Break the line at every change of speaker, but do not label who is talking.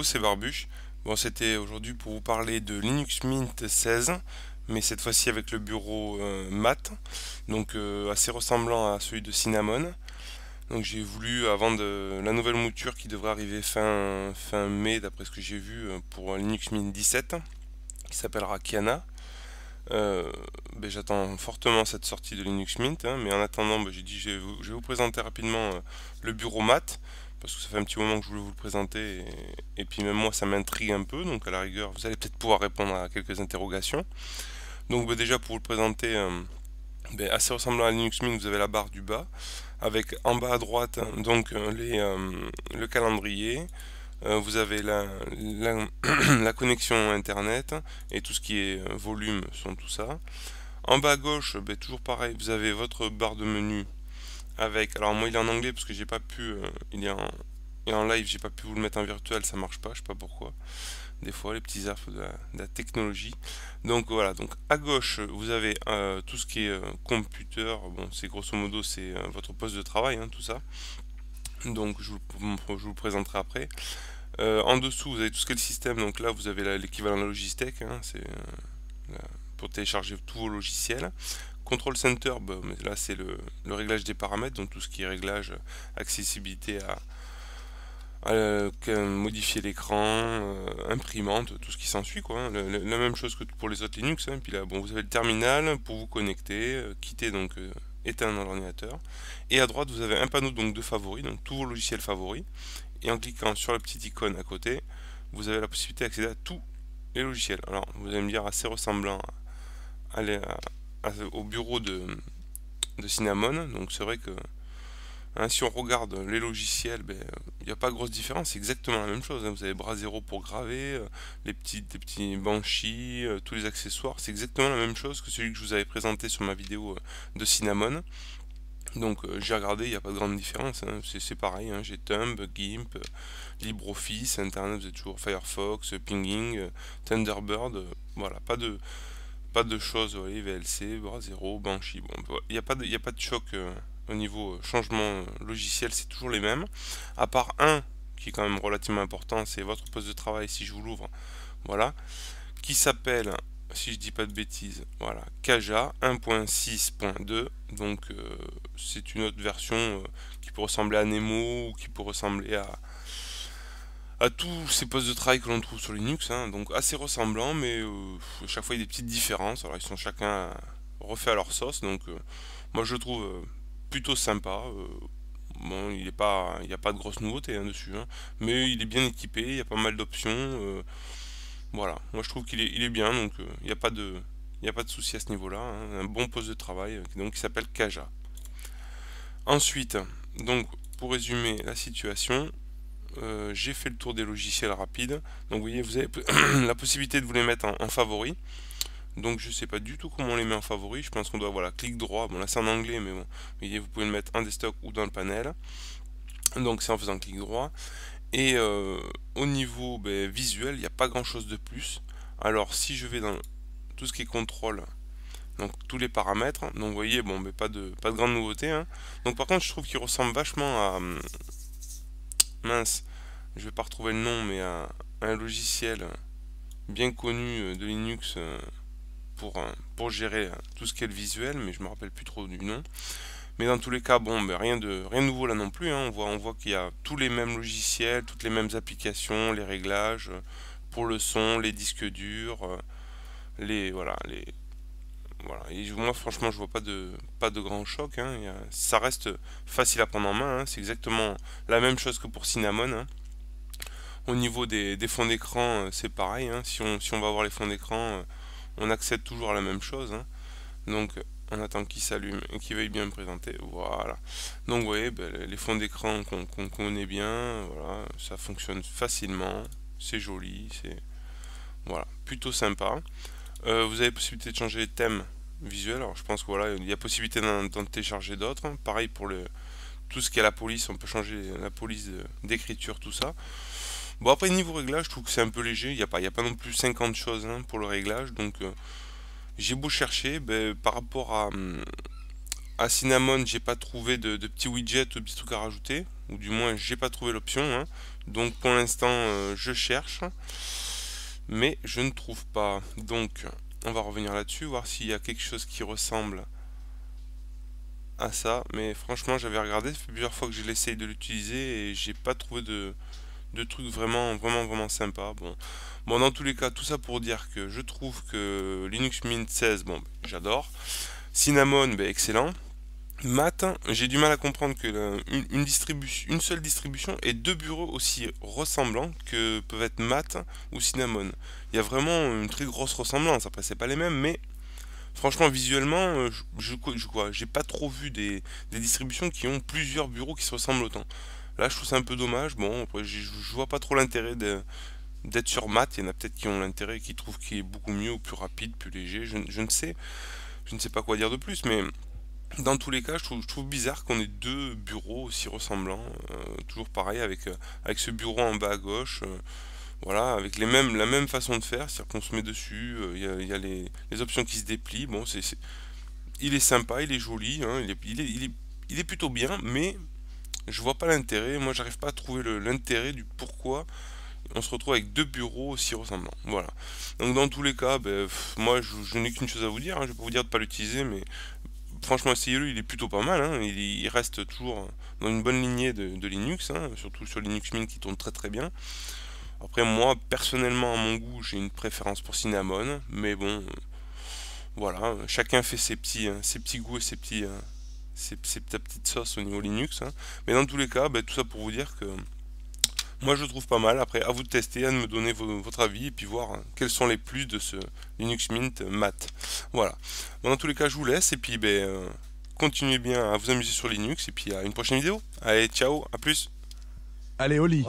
c'est Barbuche. Bon, c'était aujourd'hui pour vous parler de Linux Mint 16, mais cette fois-ci avec le bureau mat, donc assez ressemblant à celui de Cinnamon. Donc j'ai voulu, avant de la nouvelle mouture qui devrait arriver fin mai, d'après ce que j'ai vu, pour Linux Mint 17, qui s'appellera Kiana. Euh, J'attends fortement cette sortie de Linux Mint, hein, mais en attendant, j'ai dit je vais vous présenter rapidement le bureau mat, parce que ça fait un petit moment que je voulais vous le présenter, et puis même moi ça m'intrigue un peu, donc à la rigueur vous allez peut-être pouvoir répondre à quelques interrogations. Donc déjà pour vous le présenter, assez ressemblant à Linux Mint, vous avez la barre du bas, avec en bas à droite donc le calendrier. Vous avez la connexion internet et tout ce qui est volume sont tout ça. En bas à gauche, toujours pareil, vous avez votre barre de menu avec. Alors moi il est en anglais parce que j'ai pas pu, il est en live, j'ai pas pu vous le mettre en virtuel, ça marche pas, je sais pas pourquoi. Des fois les petits affres de la technologie. Donc voilà, donc à gauche vous avez tout ce qui est computer. Bon, c'est grosso modo c'est votre poste de travail, hein, tout ça. Donc je vous le présenterai après. En dessous, vous avez tout ce qui est le système. Donc là, vous avez l'équivalent de la Logitech, hein, c'est pour télécharger tous vos logiciels. Control Center, mais là c'est le réglage des paramètres, donc tout ce qui est réglage, accessibilité à modifier l'écran, imprimante, tout ce qui s'ensuit, quoi, hein. La même chose que pour les autres Linux, hein. Puis là, bon, vous avez le terminal pour vous connecter, quitter donc éteindre l'ordinateur. Et à droite, vous avez un panneau donc de favoris, donc tous vos logiciels favoris. Et en cliquant sur la petite icône à côté, vous avez la possibilité d'accéder à tous les logiciels. Alors, vous allez me dire assez ressemblant au bureau de Cinnamon. Donc, c'est vrai que hein, si on regarde les logiciels, il n'y a pas grosse différence, c'est exactement la même chose, hein. Vous avez Brasero pour graver, les petits Banshee, tous les accessoires, c'est exactement la même chose que celui que je vous avais présenté sur ma vidéo de Cinnamon. Donc j'ai regardé, il n'y a pas de grande différence, hein. C'est pareil, hein. J'ai Thumb, GIMP, LibreOffice, Internet, vous êtes toujours Firefox, Pinging, Thunderbird, voilà, pas de choses, vous voyez, VLC, Brasero, Banshee, bon, il y a pas de choc au niveau changement logiciel, c'est toujours les mêmes, à part un qui est quand même relativement important, c'est votre poste de travail, si je vous l'ouvre, voilà, qui s'appelle, si je dis pas de bêtises, voilà, Kaja 1.6.2. Donc c'est une autre version qui peut ressembler à Nemo ou qui peut ressembler à tous ces postes de travail que l'on trouve sur Linux, hein. Donc assez ressemblant, mais à chaque fois il y a des petites différences. Alors ils sont chacun refaits à leur sauce, donc moi je le trouve plutôt sympa. Bon, il n'y a pas de grosses nouveautés, hein, dessus, hein, mais il est bien équipé, il y a pas mal d'options. Voilà, moi je trouve il est bien, donc il n'y a pas de souci à ce niveau-là, hein. Un bon poste de travail donc, qui s'appelle Kaja. Ensuite, donc pour résumer la situation, j'ai fait le tour des logiciels rapides. Donc vous voyez, vous avez la possibilité de vous les mettre en favori. Donc je sais pas du tout comment on les met en favori. Je pense qu'on doit, voilà, clic droit. Bon là c'est en anglais, mais bon, vous voyez, vous pouvez le mettre en desktop ou dans le panel. Donc c'est en faisant clic droit. Et au niveau visuel, il n'y a pas grand chose de plus. Alors si je vais dans tout ce qui est contrôle, donc tous les paramètres, donc vous voyez, bon, mais pas de grande nouveauté, hein. Donc par contre je trouve qu'il ressemble vachement à mince, je vais pas retrouver le nom, mais à un logiciel bien connu de Linux pour gérer tout ce qui est le visuel, mais je me rappelle plus trop du nom. Mais dans tous les cas, bon, rien de nouveau là non plus, hein. On voit qu'il y a tous les mêmes logiciels, toutes les mêmes applications, les réglages pour le son, les disques durs, voilà. Et moi, franchement, je vois pas de grand choc, hein. Ça reste facile à prendre en main, hein. C'est exactement la même chose que pour Cinnamon, hein. Au niveau des fonds d'écran, c'est pareil, hein. Si on va voir les fonds d'écran, on accède toujours à la même chose, hein. Donc on attend qu'il s'allume et qu'il veuille bien me présenter. Voilà. Donc vous voyez, les fonds d'écran qu'on connaît bien, voilà, ça fonctionne facilement, c'est joli, c'est voilà, plutôt sympa. Vous avez possibilité de changer les thèmes visuels. Alors je pense que voilà, il y a possibilité d'en télécharger d'autres, hein. Pareil pour tout ce qui est la police, on peut changer la police d'écriture, tout ça. Bon après niveau réglage, je trouve que c'est un peu léger, il y a pas non plus 50 choses, hein, pour le réglage, donc j'ai beau chercher, par rapport à Cinnamon, j'ai pas trouvé de petits widgets ou de petits trucs à rajouter, ou du moins j'ai pas trouvé l'option, hein. Donc pour l'instant, je cherche, mais je ne trouve pas. Donc on va revenir là-dessus, voir s'il y a quelque chose qui ressemble à ça. Mais franchement, j'avais regardé, ça fait plusieurs fois que je l'essaye de l'utiliser et j'ai pas trouvé de trucs vraiment sympa. Bon, dans tous les cas, tout ça pour dire que je trouve que Linux Mint 16, bon, j'adore. Cinnamon, ben, excellent. Math, j'ai du mal à comprendre que une seule distribution et deux bureaux aussi ressemblants que peuvent être Math ou Cinnamon. Il y a vraiment une très grosse ressemblance. Après, c'est pas les mêmes, mais franchement, visuellement, j'ai pas trop vu des distributions qui ont plusieurs bureaux qui se ressemblent autant. Là, je trouve ça un peu dommage. Bon, après, je vois pas trop l'intérêt d'être sur Math. Il y en a peut-être qui ont l'intérêt, qui trouvent qu'il est beaucoup mieux, ou plus rapide, plus léger. Je ne sais pas quoi dire de plus, mais dans tous les cas, je trouve bizarre qu'on ait deux bureaux aussi ressemblants. Toujours pareil avec ce bureau en bas à gauche. Voilà, avec la même façon de faire, c'est-à-dire qu'on se met dessus, il y a les options qui se déplient. Bon, il est sympa, il est joli, hein, il est plutôt bien, mais je vois pas l'intérêt. Moi, j'arrive pas à trouver l'intérêt du pourquoi on se retrouve avec deux bureaux aussi ressemblants. Voilà. Donc dans tous les cas, ben, moi je n'ai qu'une chose à vous dire, hein. Je vais pas vous dire de pas l'utiliser, mais franchement essayez-le, il est plutôt pas mal, hein. Il reste toujours dans une bonne lignée de Linux, hein, surtout sur Linux Mint qui tourne très bien. Après moi personnellement à mon goût j'ai une préférence pour Cinnamon, mais bon voilà, chacun fait ses petits goûts et sa petite sauce au niveau Linux, hein. Mais dans tous les cas, ben, tout ça pour vous dire que moi je le trouve pas mal. Après, à vous de tester, à de me donner votre avis et puis voir quels sont les plus de ce Linux Mint Mat. Voilà. Bon, dans tous les cas, je vous laisse et puis ben, continuez bien à vous amuser sur Linux et puis à une prochaine vidéo. Allez, ciao, à plus.
Allez, au lit.